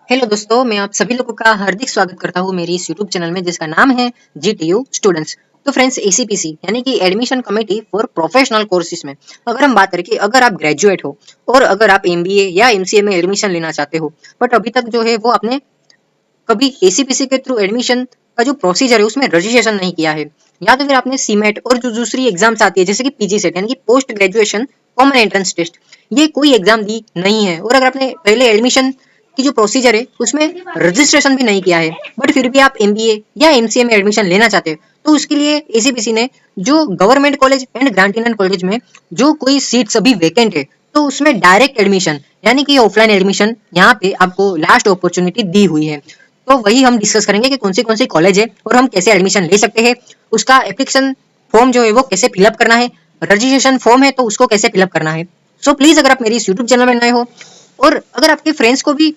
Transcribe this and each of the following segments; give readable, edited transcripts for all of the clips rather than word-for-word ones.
Hello दोस्तों, मैं आप सभी लोगों का हार्दिक स्वागत करता हूँ मेरी इस यूट्यूब चैनल में जिसका नाम है जीटीयू स्टूडेंट्स। तो फ्रेंड्स, एसीपीसी यानी कि admission committee for professional courses में अगर हम बात करें कि अगर आप ग्रेजुएट हो और अगर आप एमबीए या एमसीए में एडमिशन लेना चाहते हो बट अभी तक जो है वो आपने कभी एसीपीसी के थ्रू एडमिशन का जो प्रोसीजर है उसमें रजिस्ट्रेशन नहीं किया है, या तो फिर आपने सीमेट और जो दूसरी एग्जाम्स आती है जैसे कि पीजी सेट यानी कि post graduation common entrance test, ये कोई एग्जाम दी नहीं है और अगर आपने पहले एडमिशन की जो प्रोसीजर है उसमें रजिस्ट्रेशन भी नहीं किया है बट फिर भी आप एमबीए या एमसीए में एडमिशन लेना चाहते हैं तो उसके लिए एसीपीसी ने जो गवर्नमेंट कॉलेज एंड ग्रांटीनर कॉलेज में जो कोई सीट्स अभी वैकेंट है तो उसमें डायरेक्ट एडमिशन यानी कि ऑफलाइन एडमिशन यहाँ पे आपको लास्ट अपॉर्चुनिटी दी हुई है। तो वही हम डिस्कस करेंगे कि कौन सी कॉलेज है और हम कैसे एडमिशन ले सकते हैं, उसका एप्लीकेशन फॉर्म जो है वो कैसे फिलअप करना है, रजिस्ट्रेशन फॉर्म है तो उसको कैसे फिलअप करना है। सो प्लीज अगर आप मेरी इस यूट्यूब चैनल में नए हो और अगर आपके फ्रेंड्स को भी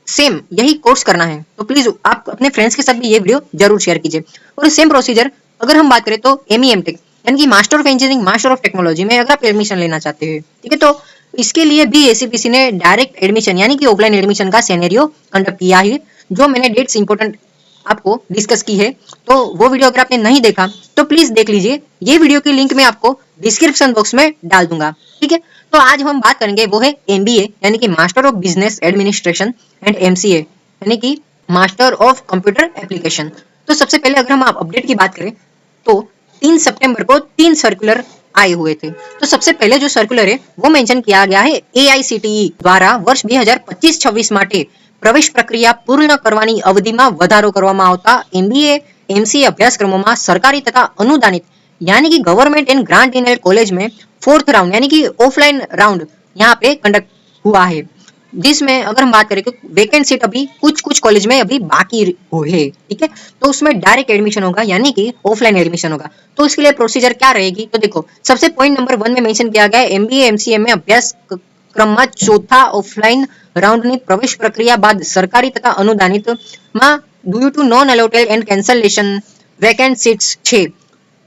सेम यही कोर्स करना है तो प्लीज आप अपने फ्रेंड्स के साथ भी ये वीडियो जरूर शेयर कीजिए। और सेम प्रोसीजर अगर हम बात करें तो एमई टेक यानी कि master of engineering master of technology में अगर आप एडमिशन लेना चाहते हैं, ठीक है, तो इसके लिए भी एसीपीसी ने डायरेक्ट एडमिशन यानी कि ऑफलाइन एडमिशन का सिनेरियो कंडक्ट किया है, जो मैंने डेट्स इंपॉर्टेंट आपको डिस्कस की है। तो वो वीडियो अगर आपने नहीं देखा तो प्लीज देख लीजिए, ये वीडियो की लिंक मैं आपको डिस्क्रिप्शन बॉक्स में डाल दूंगा, ठीक है। तो आज हम बात करेंगे वो है एमबीए यानी कि master of business administration and MCA यानी कि मास्टर ऑफ कंप्यूटर एप्लीकेशन। तो सबसे पहले अगर हम आप अपडेट की बात करें तो 3 सितंबर को 3 सर्कुलर आए हुए थे। तो सबसे पहले जो सर्कुलर है वो मेंशन किया गया है एआईसीटीई द्वारा वर्ष 2025-26 માટે પ્રવેશ પ્રક્રિયા પૂર્ણ કરવાની અવધિમાં વધારો કરવામાં આવતા એમબીએ એમસીએ અભ્યાસક્રમોમાં સરકારી તથા અનુદાનિત यानी कि government and grant in college में फोर्थ राउंड यानी कि ऑफलाइन राउंड यहाँ पे कंडक्ट हुआ है, जिसमें अगर हम बात करें तो वैकेंट सीट अभी कुछ कुछ कॉलेज में अभी बाकी है, ठीक है। तो उसमें डायरेक्ट एडमिशन होगा यानी कि ऑफलाइन एडमिशन होगा। तो उसके लिए प्रोसीजर क्या रहेगी, तो देखो सबसे पॉइंट नंबर 1 में मेंशन किया गया है एमबीए एमसीए में अभ्यास ક્રમમાં ચોથા ઓફલાइन રાઉન્ડની પ્રવેશ પ્રક્રિયા બાદ સરકારી તથા અનુદાનિત માં due to non allotted and cancellation vacant seats છે।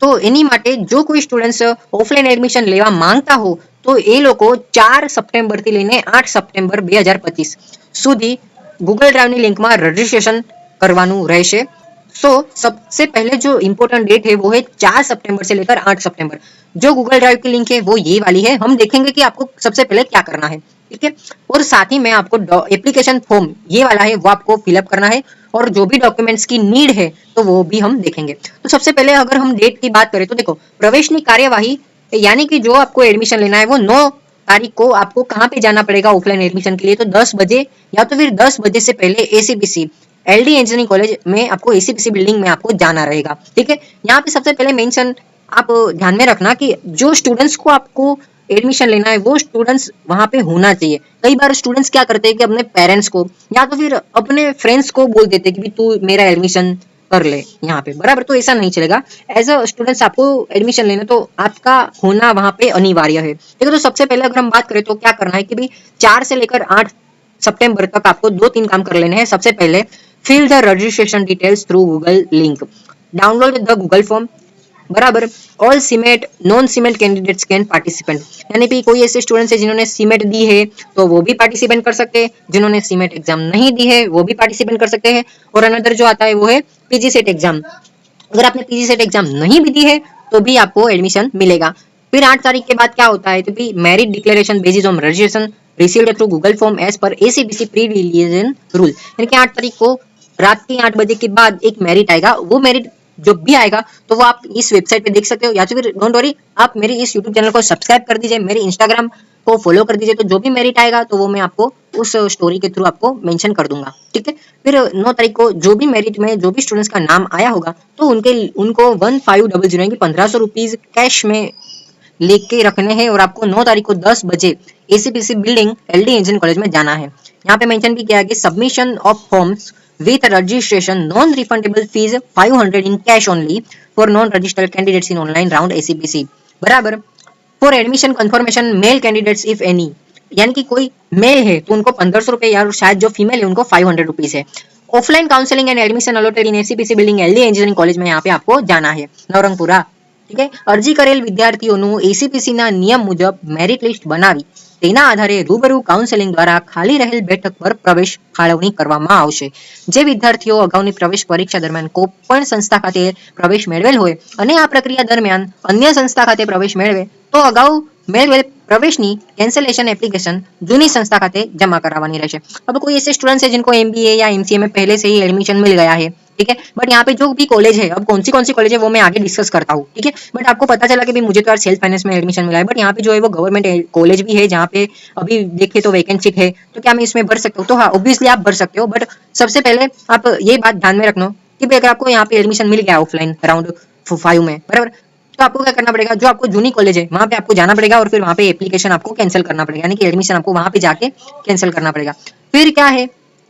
તો એની માટે જો કોઈ સ્ટુડન્ટ્સ ઓફલાइन એડમિશન લેવા માંગતા हो તો એ લોકો 4 સપ્ટેમ્બર થી લઈને 8 સપ્ટેમ્બર 2025 સુધી ગૂગલ ડ્રાઈવની લિંકમાં રજીસ્ટ્રેશન કરવાનું રહેશે। सो सबसे पहले जो इम्पोर्टेंट डेट है वो है 4 सितंबर से लेकर 8 सितंबर। जो गूगल ड्राइव की लिंक है वो ये वाली है, हम देखेंगे कि आपको सबसे पहले क्या करना है, ठीक है। और साथ ही में आपको एप्लीकेशन फॉर्म ये वाला है वो आपको फिलअप करना है और जो भी डॉक्यूमेंट्स की नीड है तो वो भी हम देखेंगे। तो सबसे पहले अगर हम डेट की बात करें तो देखो प्रवेशनी कार्यवाही यानी कि जो आपको एडमिशन लेना है वो 9 तारीख को आपको कहाँ पे जाना पड़ेगा ऑफलाइन एडमिशन के लिए, तो 10 बजे या तो फिर 10 बजे से पहले एसीबीसी एलडी इंजीनियरिंग कॉलेज में आपको एसीपीसी बिल्डिंग में आपको जाना रहेगा, ठीक है। यहाँ पे सबसे पहले मेंशन आप ध्यान में रखना कि जो स्टूडेंट्स को आपको एडमिशन लेना है वो स्टूडेंट्स वहां पे होना चाहिए। कई बार स्टूडेंट्स क्या करते हैं कि अपने पेरेंट्स को या तो फिर अपने फ्रेंड्स को बोल देते हैं कि तू मेरा एडमिशन कर ले यहाँ पे, बराबर। तो ऐसा नहीं चलेगा, एज अ स्टूडेंट्स आपको एडमिशन लेना तो आपका होना वहां पे अनिवार्य है, ठीक है। तो सबसे पहले अगर हम बात करें तो क्या करना है कि भाई 4 से लेकर 8 सितंबर तक आपको 2-3 काम कर लेने हैं। सबसे पहले fill the registration details through Google link, download the Google form, बराबर। All CMAT non CMAT candidates can participant यानी कि कोई ऐसे स्टूडेंट्स है जिन्होंने सीमेट दी है तो वो भी पार्टिसिपेंट कर सकते हैं, जिन्होंने सीमेट एग्जाम नहीं दी है वो भी पार्टिसिपेंट कर सकते हैं। और अनदर जो आता है वो है पीजी सेट एग्जाम, अगर आपने पीजी सेट एग्जाम नहीं भी दी है तो भी आपको एडमिशन मिलेगा। फिर 8 तारीख के बाद क्या होता है तो भी merit declaration basis on registration received through Google form as पर एसीबीसी प्री रिलीजन रूल, यानी कि 8 तारीख को रात के 8 बजे के बाद एक मेरिट आएगा। वो मेरिट जो भी आएगा तो वो आप इस वेबसाइट पे देख सकते हो, या तो फिर डोंट वरी आप मेरी इस यूट्यूब चैनल को सब्सक्राइब कर दीजिए, मेरे इंस्टाग्राम को फॉलो कर दीजिए, तो जो भी मेरिट आएगा तो वो मैं आपको उस स्टोरी के थ्रू आपको मेंशन कर दूंगा, ठीक है। फिर 9 तारीख को जो भी मेरिट में जो भी स्टूडेंट्स का नाम आया होगा तो उनको 1500 यानी कि 1500 रुपीज कैश में लेके रखने हैं और आपको 9 तारीख को 10 बजे ACPC building LD engineering college में जाना है। यहाँ पे मेंशन भी किया है कि submission of forms with registration non-refundable fees 500 in cash only for non-registered candidates in online round ACPC, बराबर। for admission confirmation male candidates if any, यानी कि कोई मेल है तो उनको 1500 रुपए, या शायद जो फीमेल है उनको 500 रुपीज है। Offline counselling and admission allotted in ACPC building LD engineering college में यहाँ पे आपको जाना है, नवरंगपुरा, ठीक है। અરજી કરેલ વિદ્યાર્થીઓનું એસીપીસી ના નિયમ મુજબ મેરિટ લિસ્ટ બનાવી તેના આધારે રૂબરૂ કાઉન્સેલિંગ દ્વારા ખાલી રહેલ બેઠક પર પ્રવેશ ફાળવણી કરવામાં આવશે. જે વિદ્યાર્થીઓ અગાઉની પ્રવેશ પરીક્ષા દરમિયાન કોઈપણ સંસ્થા ખાતે પ્રવેશ મેળવેલ હોય અને આ પ્રક્રિયા દરમિયાન અન્ય સંસ્થા ખાતે પ્રવેશ મેળવે તો અગાઉ मेलवेल प्रवेश की कैंसलेशन एप्लीकेशन जूनी संस्था खाते जमा करवानी रहेगी. अब कोई ऐसे स्टूडेंट्स है जिनको एमबीए या एमसीए में पहले से ही एडमिशन मिल गया है, ठीक है, बट यहाँ पे जो भी कॉलेज है, अब कौन सी कॉलेज है वो मैं आगे डिस्कस करता हूँ, ठीक है, बट आपको पता चला कि मुझे तो यार सेल्फ फाइनेंस में एडमिशन मिला है, बट यहाँ पे जो है वो गवर्नमेंट कॉलेज भी है जहाँ पे अभी देखे तो वैकेंसी है, तो क्या मैं इसमें भर सकता हूँ? तो हाँ, ऑब्वियसली आप भर सकते हो, बट सबसे पहले आप ये बात ध्यान में रखना कि अगर आपको यहाँ पे एडमिशन मिल गया ऑफलाइन अराउंड 5 में, बराबर, तो आपको क्या करना पड़ेगा, जो आपको जूनी कॉलेज है वहां पे आपको जाना पड़ेगा और फिर वहां पे एप्लीकेशन आपको कैंसिल करना पड़ेगा, यानी कि एडमिशन आपको वहां पे जाके कैंसिल करना पड़ेगा. फिर क्या है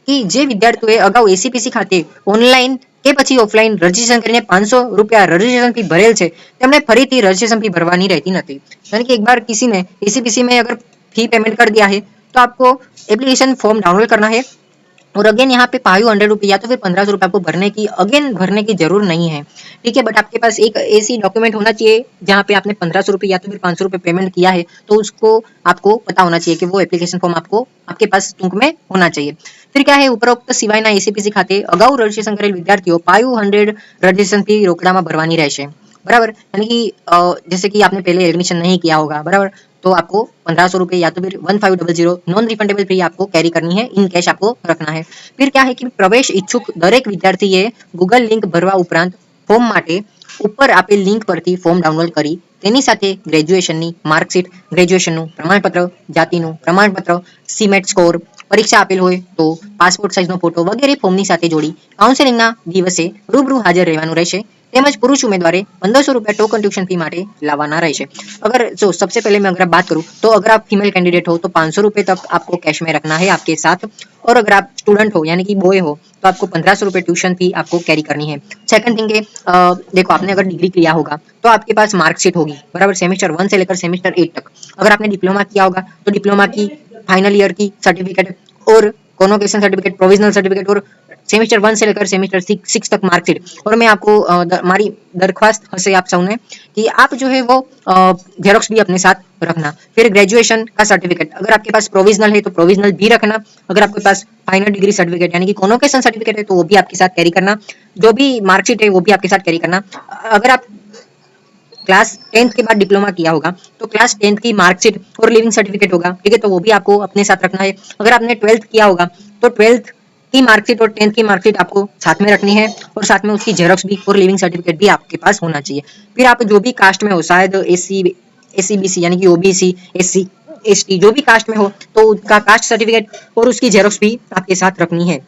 कि जे विद्यार्थीओએ અગાઉ એસીપીસી ખાતે ઓનલાઈન કે પછી ઓફલાઈન રજીસ્ટ્રેશન કરીને 500 રૂપિયા રજીસ્ટ્રેશન ફી ભરેલ છે તેમણે ફરીથી રજીસ્ટ્રેશન ફી ભરવાની રહેતી નથી. यानी कि एक बार किसी ने एसीपीसी में अगर फी पेमेंट कर दिया है तो आपको एप्लीकेशन फॉर्म डाउनलोड करना है और अगेन यहाँ पे 500 रुपये या तो फिर 1500 रुपये आपको भरने की जरूर नहीं है, ठीक है, बट आपके पास एक ऐसी डॉक्यूमेंट होना चाहिए जहाँ पे आपने 1500 रुपये या तो फिर 500 रुपये पेमेंट किया है, तो उसको आपको पता होना चाहिए कि वो एप्लीकेशन फॉर्म आपको आपके पास टूंक में होना चाहिए. फिर क्या है, उपरोक्त सिवायना एसीपीसी खाते अगाऊ रजिस्ट्रेशन करेल विद्यार्थियों 500 रजिस्ट्रेशन फी रोकड़ाમાં ભરવાની રહેશે, बराबर. यानी कि जैसे कि आपने पहले एडमिशन नहीं किया होगा, बराबर, तो आपको 1500 रुपये या तो फिर 1500 नॉन रिफंडेबल फी आपको कैरी करनी है, इन कैश आपको रखना है. फिर क्या है कि प्रवेश इच्छुक दरेक विद्यार्थीए गूगल लिंक भरवा उपरांत फॉर्म માટે ઉપર આપેલ લિંક પરથી ફોર્મ ડાઉનલોડ કરી તેની સાથે ગ્રેજ્યુએશનની માર્કશીટ, ગ્રેજ્યુએશનનું પ્રમાણપત્ર, જાતિનું પ્રમાણપત્ર, સીમેટ સ્કોર, પરીક્ષા આપેલ હોય તો પાસપોર્ટ સાઇઝનો ફોટો વગેરે ફોર્મની સાથે જોડી કાઉન્સેલિંગના દિવસે રૂબરૂ હાજર રહેવાનું રહેશે. તેમજ पुरुष उम्मीदवार 1500 रुपया टोकन ट्यूशन फी माटे लावाना रहेशे. अगर जो सबसे पहले मैं अगर बात करूं तो अगर आप फीमेल कैंडिडेट हो तो 500 रुपये तक आपको कैश में रखना है आपके साथ, और अगर आप स्टूडेंट हो यानी कि बॉय हो तो आपको 1500 रुपये ट्यूशन फी आपको कैरी करनी है. सेकंड थिंग है, देखो आपने अगर डिग्री किया होगा तो आपके पास मार्कशीट होगी, बराबर, सेमेस्टर 1 से लेकर सेमेस्टर 8 तक. अगर आपने डिप्लोमा किया होगा तो डिप्लोमा की फाइनल ईयर की सर्टिफिकेट और कॉन्वोकेशन सर्टिफिकेट, प्रोविजनल सर्टिफिकेट और सेमेस्टर 1 से लेकर सेमेस्टर 6 तक मार्कशीट. और मैं आपको हमारी दरख्वास्त है आप सबने कि आप जो है वो जेरोक्स भी अपने साथ रखना. फिर ग्रेजुएशन का सर्टिफिकेट, अगर आपके पास प्रोविजनल है तो प्रोविजनल भी रखना. अगर आपके पास फाइनल डिग्री सर्टिफिकेट यानी कि कॉन्वोकेशन सर्टिफिकेट है तो वो भी आपके साथ कैरी करना. जो भी मार्कशीट है वो भी आपके साथ कैरी करना. अगर आप क्लास 10th के बाद डिप्लोमा किया होगा तो क्लास 10th की मार्कशीट और लिविंग सर्टिफिकेट होगा, ठीक है, तो वो भी आपको अपने साथ रखना है. अगर आपने 12th किया होगा तो 12th की मार्कशीट और 10th की मार्कशीट आपको साथ में रखनी है और साथ में उसकी जेरोक्स भी और लिविंग सर्टिफिकेट भी आपके पास होना चाहिए. फिर आप जो भी कास्ट में हो, शायद एससी यानी कि ओबीसी, एससी एसटी जो भी कास्ट में हो तो उसका कास्ट सर्टिफिकेट और उसकी जेरोक्स भी आपके साथ रखनी है.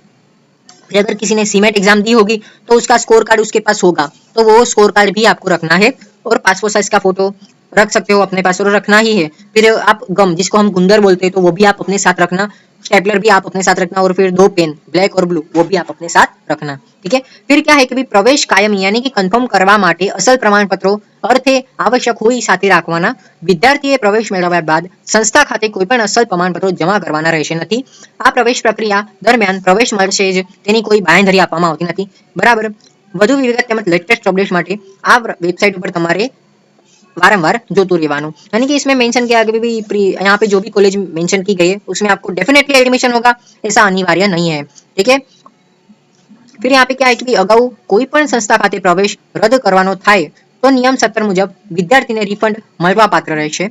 फिर अगर किसी ने सीमेट एग्जाम दी होगी तो उसका स्कोर कार्ड उसके पास होगा तो वो स्कोर कार्ड भी आपको रखना है, और पासपोर्ट साइज का फोटो रख सकते हो अपने पास और रखना ही है. फिर आप गम जिसको हम गुंदर बोलते हैं तो वो भी आप अपने साथ रखना. स्टेपलर भी आप अपने साथ रखना और फिर 2 पेन ब्लैक और ब्लू वो भी आप अपने साथ रखना, ठीक है. फिर क्या है कि प्रवेश कायमी यानी कि कन्फर्म કરવા માટે અસલ પ્રમાણપત્રો અર્થે આવશ્યક હોય સાથે રાખવાના. વિદ્યાર્થીએ પ્રવેશ મેળવ્યા બાદ સંસ્થા ખાતે કોઈ પણ અસલ પ્રમાણપત્રો જમા કરવાના રહેશે નથી. આ પ્રવેશ પ્રક્રિયા દરમિયાન પ્રવેશ મળશે જ તેની કોઈ બાંયધરી આપવામાં આવતી નથી, બરાબર. વધુ વિગત તેમજ લેટેસ્ટ અપડેટ્સ માટે આ વેબસાઇટ ઉપર તમારે वारंवार जोतु રહેવાનું. यानी कि इसमें मेंशन किया कि भी यहाँ पे जो भी कॉलेज मेंशन की गई है उसमें आपको डेफिनेटली एडमिशन होगा, ऐसा अनिवार्य नहीं है, ठीक है. फिर यहाँ पे क्या है कि अगाऊ कोई पण संस्था खाते प्रवेश रद्द करवानो थाय तो नियम 17 मुजब विद्यार्थीने रिफंड મળવા પાત્ર રહેશે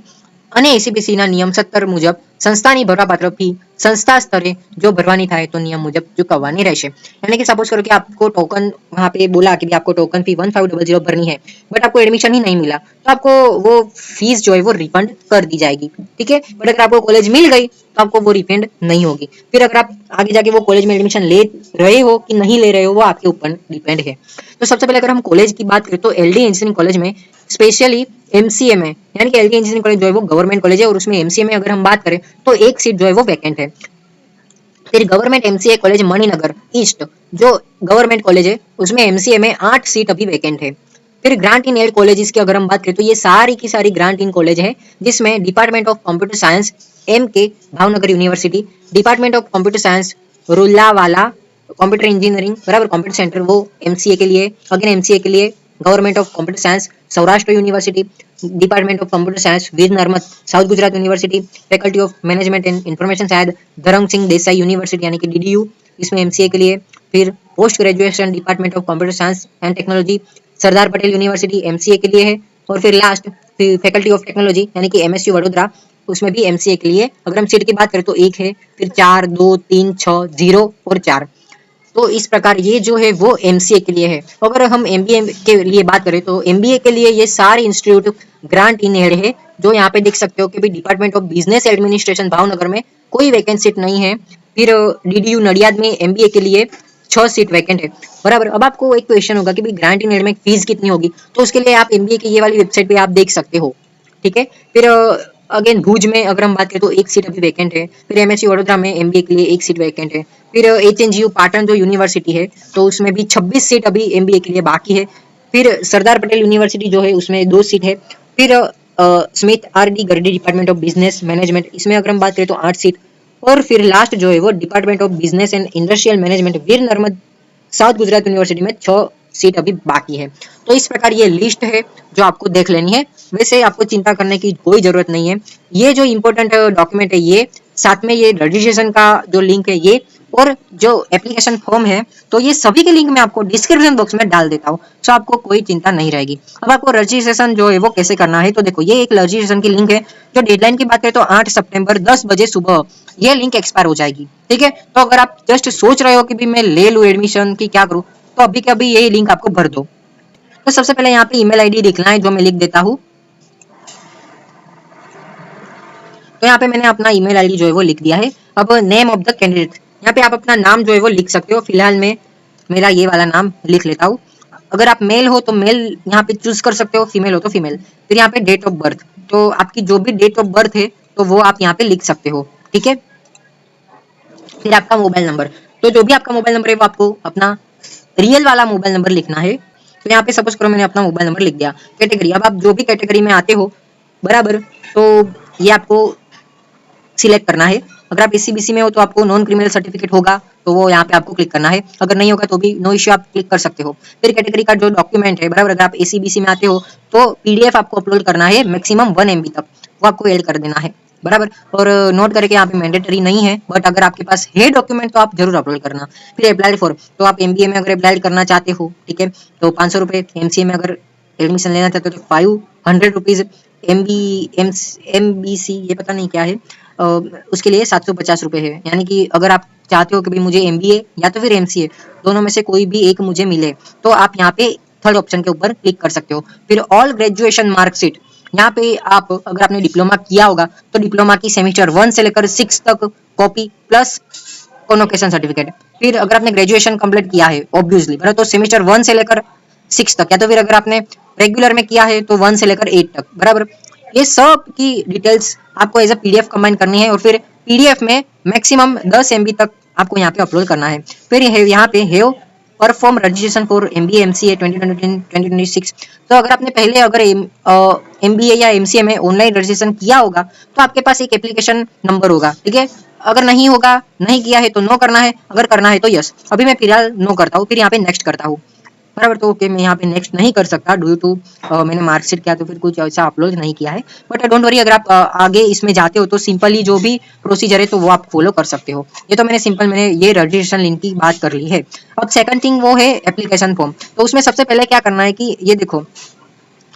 અને एसीबीसी ना नियम 17 मुजब संस्थानी भरवापात्र फी संस्था स्तरे जो भरवानी थाय तो नियम मुजब चुकवવાની રહેશે. यानी कि सपोज करो कि आपको टोकन वहाँ पे बोला कि आपको टोकन फी 1500 भरनी है बट आपको एडमिशन ही नहीं मिला तो आपको वो फीस जो है वो रिफंड कर दी जाएगी, ठीक है. बट अगर आपको कॉलेज मिल गई तो आपको वो रिफंड नहीं होगी. फिर अगर आप आगे जाके वो कॉलेज में एडमिशन ले रहे हो कि नहीं ले रहे हो वो आपके ऊपर डिपेंड है. तो सबसे पहले अगर हम कॉलेज की बात करें तो एलडी इंजीनियरिंग कॉलेज में स्पेशली एमसीए में, यानी कि एलडी इंजीनियरिंग कॉलेज जो है वो गवर्नमेंट कॉलेज है और उसमें एमसीए में अगर हम बात करें तो एक सीट जो है वो वैकेंट है. फिर government MCA college Maninagar east जो गवर्नमेंट कॉलेज है उसमें एमसीए में 8 सीट अभी वैकेंट है. फिर ग्रांट इन एड कॉलेजेस की अगर हम बात करें तो ये सारी की सारी ग्रांट इन कॉलेज है जिसमें department of computer science MK Bhavnagar university, department of computer science रुल्लावाला कंप्यूटर इंजीनियरिंग, बराबर, कंप्यूटर सेंटर वो एमसीए के लिए, अगेन एमसीए के लिए government of computer science Saurashtra university, department of computer science Veer Narmad South Gujarat university, faculty of management and information शायद Dharam Singh Desai university यानी कि डीडीयू, इसमें एमसीए के लिए। फिर post graduation department of computer science and technology Sardar Patel university MCA के लिए है। और फिर लास्ट फैकल्टी ऑफ टेक्नोलॉजी यानी कि एमएसयू वडोदरा, उसमें भी एमसीए के लिए। अगर हम सीट की बात करें तो एक है, फिर 4, 2, 3, 6, 0 और 4। तो इस प्रकार ये जो है वो एमसीए के लिए है। अगर हम एमबीए के लिए बात करें तो एमबीए के लिए ये सारे इंस्टीट्यूट ग्रांट इन एड है, जो यहाँ पे देख सकते हो कि भी department of business administration Bhavnagar में कोई वैकेंसी नहीं है। फिर डीडीयू नडियाद में एमबीए के लिए 6 सीट वैकेंट है, बराबर। अब आपको एक क्वेश्चन होगा कि भाई ग्रांट इन एड में फीस कितनी होगी, तो उसके लिए आप एमबीए की ये वाली वेबसाइट पे आप देख सकते हो, ठीक है। फिर अगेन भुज में अगर हम बात करें तो एक सीट अभी वैकेंट है। फिर एमएससी वडोदरा में एमबीए के लिए एक सीट वैकेंट है। फिर एचएनजीयू पाटन जो यूनिवर्सिटी है, तो उसमें भी 26 सीट अभी एमबीए के लिए बाकी है। फिर सरदार पटेल यूनिवर्सिटी जो है उसमें 2 सीट है। फिर Smt RD Gardi department of business management, इसमें अगर हम बात करें तो 8 सीट। और फिर लास्ट जो है वो department of business and industrial management Veer Narmad South Gujarat university में 6 सीट अभी बाकी है। तो इस प्रकार ये लिस्ट है जो आपको देख लेनी है। वैसे आपको चिंता करने की कोई जरूरत नहीं है। ये जो इम्पोर्टेंट डॉक्यूमेंट है, ये साथ में ये रजिस्ट्रेशन का जो लिंक है ये, और जो एप्लीकेशन फॉर्म है, तो ये सभी के लिंक मैं आपको डिस्क्रिप्शन बॉक्स में डाल देता हूँ, तो आपको कोई चिंता नहीं रहेगी। अब आपको रजिस्ट्रेशन जो है वो कैसे करना है, तो देखो ये एक रजिस्ट्रेशन की लिंक है। जो डेडलाइन की बात करें तो 8 सितंबर 10 बजे सुबह ये लिंक एक्सपायर हो जाएगी, ठीक है। तो अगर आप जस्ट सोच रहे हो कि भी मैं ले लूँ एडमिशन की क्या करूँ, तो अभी के अभी यही लिंक आपको भर दो। तो सबसे पहले यहाँ पे ईमेल आईडी लिखना है, जो मैं लिख देता हूँ। तो यहाँ पे मैंने अपना ईमेल आईडी जो है वो लिख दिया है। अब नेम ऑफ द कैंडिडेट, यहाँ पे आप अपना नाम जो है वो लिख सकते हो। फिलहाल मैं मेरा ये वाला नाम लिख लेता हूँ। अगर आप मेल हो तो मेल यहाँ पे चूज कर सकते हो, फीमेल हो तो फीमेल। फिर यहाँ पे डेट ऑफ बर्थ, तो आपकी जो भी डेट ऑफ बर्थ है तो वो आप यहाँ पे लिख सकते हो, ठीक है। फिर आपका मोबाइल नंबर, तो जो भी आपका मोबाइल नंबर है वो आपको अपना रियल वाला मोबाइल नंबर लिखना है। तो यहाँ पे सपोज करो मैंने अपना मोबाइल नंबर लिख दिया। कैटेगरी, अब आप जो भी कैटेगरी में आते हो, बराबर, तो ये आपको सिलेक्ट करना है। अगर आप एससीबीसी में हो तो आपको नॉन क्रिमिनल सर्टिफिकेट होगा, तो वो यहाँ पे आपको क्लिक करना है। अगर नहीं होगा तो भी नो इश्यू, आप क्लिक कर सकते हो। फिर कैटेगरी का जो डॉक्यूमेंट है, बराबर, अगर आप एससीबीसी में आते हो तो पीडीएफ आपको अपलोड करना है, मैक्सिमम 1 MB तक, वो आपको ऐड कर देना है, बराबर। और नोट करके यहाँ पे मैंडेटरी नहीं है, बट अगर आपके पास है डॉक्यूमेंट तो आप जरूर अपलोड करना। फिर अप्लाई फॉर, तो आप एमबीए में अगर अप्लाई करना चाहते हो, ठीक है, तो 500 रुपये। एमसीए में अगर एडमिशन लेना चाहते हो तो 500 रुपीज। एमबीसी ये पता नहीं क्या है, उसके लिए 750 रुपये है। यानी कि अगर आप चाहते हो कि भाई मुझे एमबीए या तो फिर एमसीए दोनों में से कोई भी एक मुझे मिले, तो आप यहाँ पे थर्ड ऑप्शन के ऊपर क्लिक कर सकते हो। फिर ऑल ग्रेजुएशन मार्कशीट, यहाँ पे आप अगर आपने डिप्लोमा किया होगा तो डिप्लोमा की सेमेस्टर 1 से लेकर 6 तक कॉपी प्लस कॉन्वोकेशन सर्टिफिकेट। फिर अगर आपने ग्रेजुएशन कंप्लीट किया है ऑब्वियसली, बराबर, तो सेमेस्टर 1 से लेकर 6 तक, या तो फिर अगर आपने रेगुलर में किया है तो 1 से लेकर 8 तक, बराबर। ये सब की डिटेल्स आपको एज अ पीडीएफ कंबाइन करनी है, और फिर पीडीएफ में मैक्सिमम 10 MB तक आपको यहाँ पे अपलोड करना है। फिर यहाँ पे है perform registration for MBA MCA 2026। तो अगर आपने पहले अगर एमबीए या एमसीए में ऑनलाइन रजिस्ट्रेशन किया होगा तो आपके पास एक एप्लीकेशन नंबर होगा, ठीक है। अगर नहीं होगा, नहीं किया है तो नो करना है, अगर करना है तो यस। अभी मैं फिलहाल नो करता हूँ, फिर यहाँ पे नेक्स्ट करता हूँ, बराबर। तो ओके, मैं यहाँ पे नेक्स्ट नहीं कर सकता ड्यू टू मैंने मार्कशीट किया तो फिर कुछ ऐसा अपलोड नहीं किया है। बट डोंट वरी, अगर आप आगे इसमें जाते हो तो सिंपली जो भी प्रोसीजर है तो वो आप फॉलो कर सकते हो। ये तो मैंने ये रजिस्ट्रेशन लिंक की बात कर ली है। अब सेकंड थिंग वो है एप्लीकेशन फॉर्म। तो उसमें सबसे पहले क्या करना है कि ये देखो,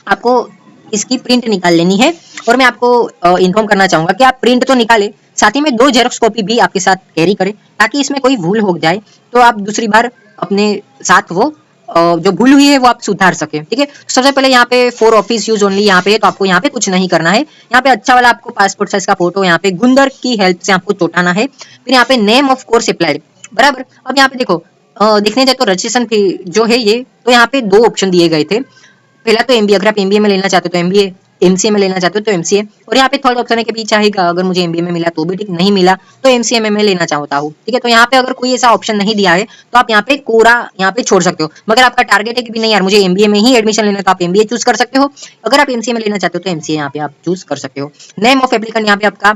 आपको इसकी प्रिंट निकाल लेनी है। और मैं आपको इन्फॉर्म करना चाहूंगा कि आप प्रिंट तो निकाले, साथ ही में 2 जेरॉक्स कॉपी भी आपके साथ कैरी करें, ताकि इसमें कोई भूल हो जाए तो आप दूसरी बार अपने साथ वो जो भूल हुई है वो आप सुधार सके, ठीक है। सबसे पहले यहाँ पे फॉर ऑफिस यूज ओनली यहाँ पे है, तो आपको यहाँ पे कुछ नहीं करना है। यहाँ पे अच्छा वाला आपको पासपोर्ट साइज का फोटो यहाँ पे गुंदर की हेल्प से आपको चोटाना है। फिर यहाँ पे नेम ऑफ कोर्स अप्लाइड, बराबर। अब यहाँ पे देखो, देखने जाए तो रजिस्ट्रेशन फी जो है ये, तो यहाँ पे 2 ऑप्शन दिए गए थे। पहला तो एमबीए, अगर आप एमबीए में लेना चाहते हो तो एमबीए, एमसीए में लेना चाहते हो तो एमसीए। और यहाँ पे थर्ड ऑप्शन है कि भी चाहेगा अगर मुझे एमबीए में मिला तो भी ठीक, नहीं मिला तो एमसीए में मैं लेना चाहता हूँ, ठीक है। तो यहाँ पे अगर कोई ऐसा ऑप्शन नहीं दिया है तो आप यहाँ पे कोरा यहाँ पे छोड़ सकते हो। मगर आपका टारगेट है कि भी नहीं यार मुझे एमबीए में ही एडमिशन लेना है, तो आप एमबीए चूज कर सकते हो। अगर आप एमसीए में लेना चाहते हो तो एमसीए यहाँ पे आप चूज कर सकते हो। नेम ऑफ एप्लीकेंट, यहाँ पे आपका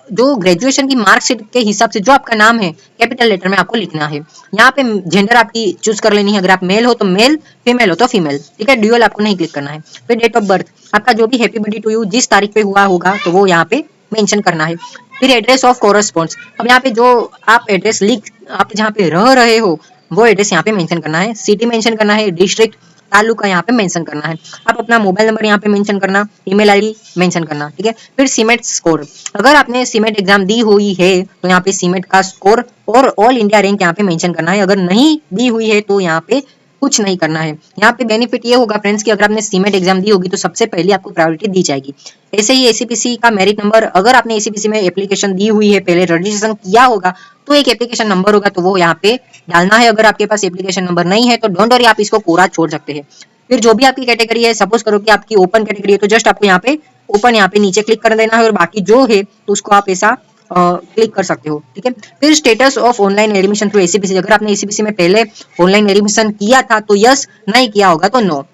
जो ग्रेजुएशन की मार्कशीट के हिसाब से जो आपका नाम है कैपिटल लेटर में आपको लिखना है। यहाँ पे जेंडर आपकी चूज कर लेनी है, अगर आप मेल हो तो मेल, फीमेल हो तो फीमेल, ठीक है। ड्यूअल आपको नहीं क्लिक करना है। फिर डेट ऑफ बर्थ आपका जो भी हैप्पी बर्थडे टू यू जिस तारीख पे हुआ होगा तो वो यहाँ पे मेंशन करना है। फिर एड्रेस ऑफ कोरस्पॉन्ड्स, अब यहाँ पे जो आप एड्रेस लिख आप जहाँ पे रह रहे हो वो एड्रेस यहाँ पे मेंशन करना है। सिटी मेंशन करना है, डिस्ट्रिक्ट, तालुका यहाँ पे मेंशन करना है। आप अपना मोबाइल नंबर यहाँ पे मेंशन करना, ईमेल आईडी मेंशन करना, ठीक है। फिर सीमेट स्कोर, अगर आपने सीमेट एग्जाम दी हुई है तो यहाँ पे सीमेट का स्कोर और ऑल इंडिया रैंक यहाँ पे मेंशन करना है। अगर नहीं दी हुई है तो यहाँ पे कुछ नहीं करना है। यहाँ पे बेनिफिट ये होगा फ्रेंड्स कि अगर आपने सीमेट एग्जाम दी होगी तो सबसे पहले आपको प्रायोरिटी दी जाएगी। ऐसे ही एसीपीसी का मेरिट नंबर, अगर आपने एसीपीसी में एप्लीकेशन दी हुई है, पहले रजिस्ट्रेशन किया होगा तो एक एप्लीकेशन नंबर होगा तो वो यहाँ पे डालना है। अगर आपके पास एप्लीकेशन नंबर नहीं है तो डोंट वरी, आप इसको कोरा छोड़ सकते हैं। फिर जो भी आपकी कैटेगरी है, सपोज करो कि आपकी ओपन कैटेगरी है तो जस्ट आपको यहाँ पे ओपन यहाँ पे नीचे क्लिक कर देना है और बाकी जो है तो उसको आप ऐसा क्लिक कर सकते हो, ठीक है। फिर status of online admission through ACPC, अगर आपने एसीपीसी में पहले ऑनलाइन एडमिशन किया था तो यस, नहीं किया होगा तो नो।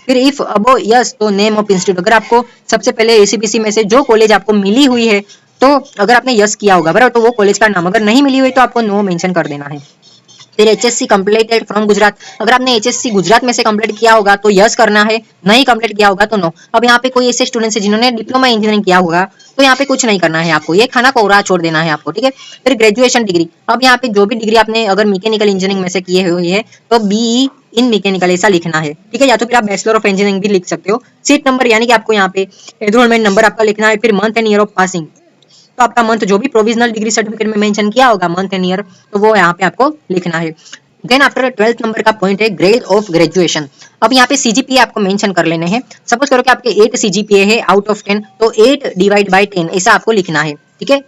फिर इफ अबो यस तो नेम ऑफ इंस्टीट्यूट, अगर आपको सबसे पहले एसीपीसी में से जो कॉलेज आपको मिली हुई है तो अगर आपने यस किया होगा बराबर तो वो कॉलेज का नाम, अगर नहीं मिली हुई तो आपको नो मेंशन कर देना है। फिर एचएससी कंप्लीटेड फ्रॉम गुजरात, अगर आपने एचएससी गुजरात में से कंप्लीट किया होगा तो यस करना है, नहीं कंप्लीट किया होगा तो नो। अब यहाँ पे कोई ऐसे स्टूडेंट्स है जिन्होंने डिप्लोमा इंजीनियरिंग किया होगा तो यहाँ पे कुछ नहीं करना है आपको, ये खाना कोरा छोड़ देना है आपको, ठीक है। फिर ग्रेजुएशन डिग्री, अब यहाँ पे जो भी डिग्री आपने अगर मैकेनिकल इंजीनियरिंग में से किए हुई है तो बीई इन मैकेनिकल ऐसा लिखना है, ठीक है। या तो फिर आप बैचलर ऑफ इंजीनियरिंग भी लिख सकते हो। सीट नंबर यानी कि आपको यहाँ पे एनरोलमेंट नंबर आपका लिखना है। फिर month and year of passing, तो आपका मंथ जो भी प्रोविजनल डिग्री सर्टिफिकेट में मेंशन किया होगा मंथ एंड ईयर तो वो यहाँ पे आपको लिखना है। देन आफ्टर 12th नंबर का पॉइंट है ग्रेड ऑफ ग्रेजुएशन। अब यहाँ पे सीजीपीए आपको मेंशन कर लेने हैं। सपोज करो कि आपके 8 सीजीपीए है आउट ऑफ 10 तो 8 डिवाइड बाय 10 ऐसा आपको लिखना है, ठीक है।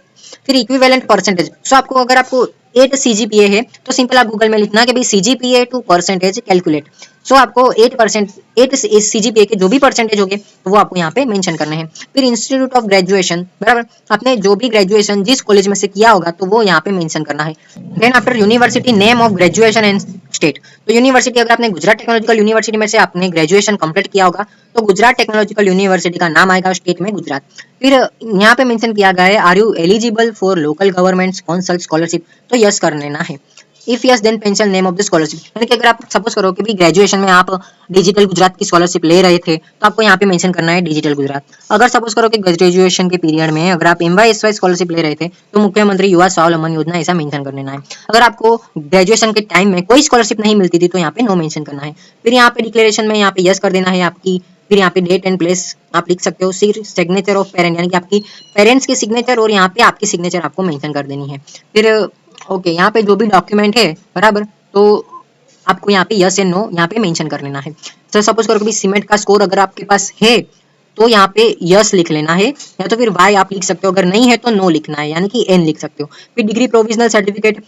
फिर इक्विवेलेंट परसेंटेज, सो आपको अगर आपको 8 सीजीपीए है तो सिंपल आप गूगल में लिखना कि भाई सीजीपीए टू परसेंटेज कैलकुलेट। सो आपको 8% 8 सीजीपीए के जो भी परसेंटेज होंगे तो वो आपको यहाँ पे मेंशन करने हैं। फिर इंस्टीट्यूट ऑफ ग्रेजुएशन, बराबर, आपने जो भी ग्रेजुएशन जिस कॉलेज में से किया होगा तो वो यहाँ पे मेंशन करना है। Then after university name of graduation and state, तो यूनिवर्सिटी अगर आपने गुजरात टेक्नोलॉजिकल यूनिवर्सिटी में से आपने ग्रेजुएशन कंप्लीट किया होगा तो गुजरात टेक्नोलॉजिकल यूनिवर्सिटी का नाम आएगा, स्टेट में गुजरात। फिर यहाँ पे मेंशन किया गया है are you eligible for local government sponsored scholarship, तो यस कर लेना है। If yes then mention name of the scholarship, यानी कि अगर आप सपोज करो कि भी ग्रेजुएशन में आप डिजिटल गुजरात की स्कॉलरशिप ले रहे थे तो आपको यहाँ पे मेंशन करना है डिजिटल गुजरात। अगर सपोज करो कि ग्रेजुएशन के पीरियड में अगर आप एमवाईएसवाई स्कॉलरशिप ले रहे थे तो मुख्यमंत्री युवा स्वावलंबन योजना ऐसा मेंशन कर लेना है। अगर आपको ग्रेजुएशन के टाइम में कोई स्कॉलरशिप नहीं मिलती थी तो यहाँ पे नो मेंशन करना है। फिर यहाँ पे डिक्लेरेशन में यहाँ पे यस कर देना है आपकी। फिर यहाँ पे डेट एंड प्लेस आप लिख सकते हो। सिग्नेचर ऑफ पेरेंट, यानी कि आपकी पेरेंट्स की सिग्नेचर और यहाँ पे आपकी सिग्नेचर आपको मेंशन कर देनी है। फिर ओके, यहाँ पे जो भी डॉक्यूमेंट है बराबर तो आपको यहाँ पे यस एंड नो यहाँ पे मेंशन कर लेना है। तो सपोज करो कि सीमेंट का स्कोर अगर आपके पास है तो यहाँ पे यस लिख लेना है, या तो फिर वाई आप लिख सकते हो, अगर नहीं है तो नो लिखना है, यानी कि एन लिख सकते हो। फिर डिग्री प्रोविजनल सर्टिफिकेट,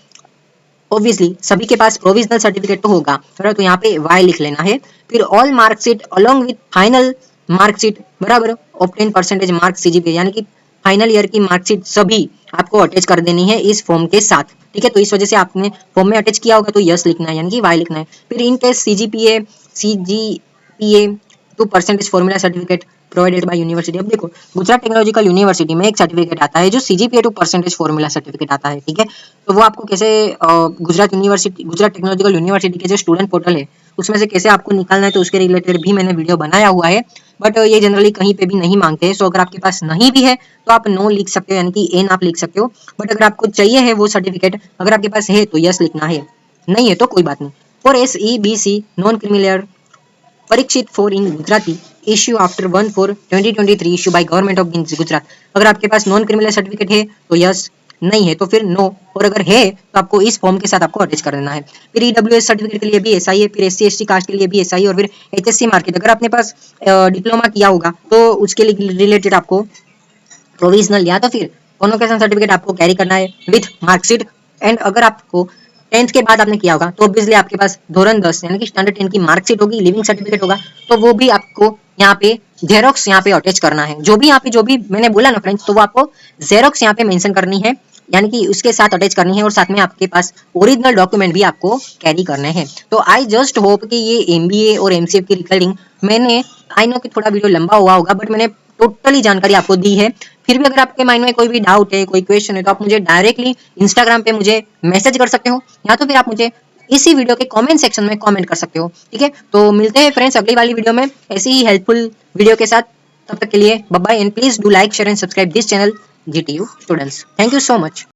ऑब्वियसली सभी के पास प्रोविजनल सर्टिफिकेट तो होगा, तो यहाँ पे वाई लिख लेना है। फिर all marksheet along with final marksheet, बराबर, ऑब्टेन परसेंटेज मार्क सीजीपीए, यानी कि फाइनल ईयर की मार्कशीट सभी आपको अटैच कर देनी है इस फॉर्म के साथ, ठीक है। तो इस वजह से आपने फॉर्म में अटैच किया होगा तो यस लिखना है, यानी कि वाई लिखना है। फिर in case CGPA to percentage formula certificate provided by university. अब देखो गुजरात टेक्नोलॉजिकल यूनिवर्सिटी में एक सर्टिफिकेट आता है जो CGPA to percentage formula certificate आता है, ठीक है। तो वो आपको कैसे गुजरात टेक्नोलॉजिकल यूनिवर्सिटी के जो स्टूडेंट पोर्टल है उसमें से कैसे आपको निकालना है तो उसके रिलेटेड भी मैंने वीडियो बनाया हुआ है, बट ये जनरली कहीं पे भी नहीं मांगते हैं। सो अगर आपके पास नहीं भी है तो आप नो लिख सकते हो, यानी कि एन आप लिख सकते हो। बट अगर आपको चाहिए है वो सर्टिफिकेट, अगर आपके पास है तो यस लिखना है, नहीं है तो कोई बात नहीं। For SEBC non criminal Parikshit for in Gujarati issue after 1/4/2023 issue by government of Gujarat, अगर आपके पास नॉन क्रिमिनल सर्टिफिकेट है तो यस, नहीं है तो फिर नो, और अगर है तो आपको इस फॉर्म के साथ आपको अटैच कर देना है। फिर EWS सर्टिफिकेट के लिए भी ऐसा ही है, फिर SC/ST कास्ट के लिए भी ऐसा ही, और फिर HSC मार्केट अगर आपने पास डिप्लोमा किया होगा तो उसके रिलेटेड आपको प्रोविजनल या तो फिर कॉन्वोकेशन सर्टिफिकेट आपको कैरी करना है विथ मार्कशीट। एंड अगर आपको 10th के बाद आपने किया होगा तो ऑब्वियसली आपके पास धोरण 10 यानी कि स्टैंडर्ड 10 की मार्कशीट होगी, लिविंग सर्टिफिकेट होगा, तो वो भी आपको यहाँ पे जेरोक्स यहाँ पे अटैच करना है। जो भी मैंने बोला ना फ्रेंड्स, तो वो आपको जेरोक्स यहाँ पे मेंशन करनी है, यानी कि उसके साथ अटैच करनी है, और साथ में आपके पास ओरिजिनल डॉक्यूमेंट भी आपको कैरी करने हैं। तो आई जस्ट होप कि ये MBA और MCF की रिकॉर्डिंग मैंने, आई नो कि थोड़ा वीडियो लंबा हुआ होगा, बट मैंने टोटली जानकारी आपको दी है। फिर भी अगर आपके माइंड में कोई भी डाउट है, कोई क्वेश्चन है, तो आप मुझे डायरेक्टली इंस्टाग्राम पे मुझे मैसेज कर सकते हो, या तो फिर आप मुझे इसी वीडियो के कमेंट सेक्शन में कमेंट कर सकते हो। ठीक है, तो मिलते हैं फ्रेंड्स अगली वाली वीडियो में ऐसी ही हेल्पफुल वीडियो के साथ। तब तक के लिए bye bye and please do like share and subscribe this channel GTU students. Thank you so much.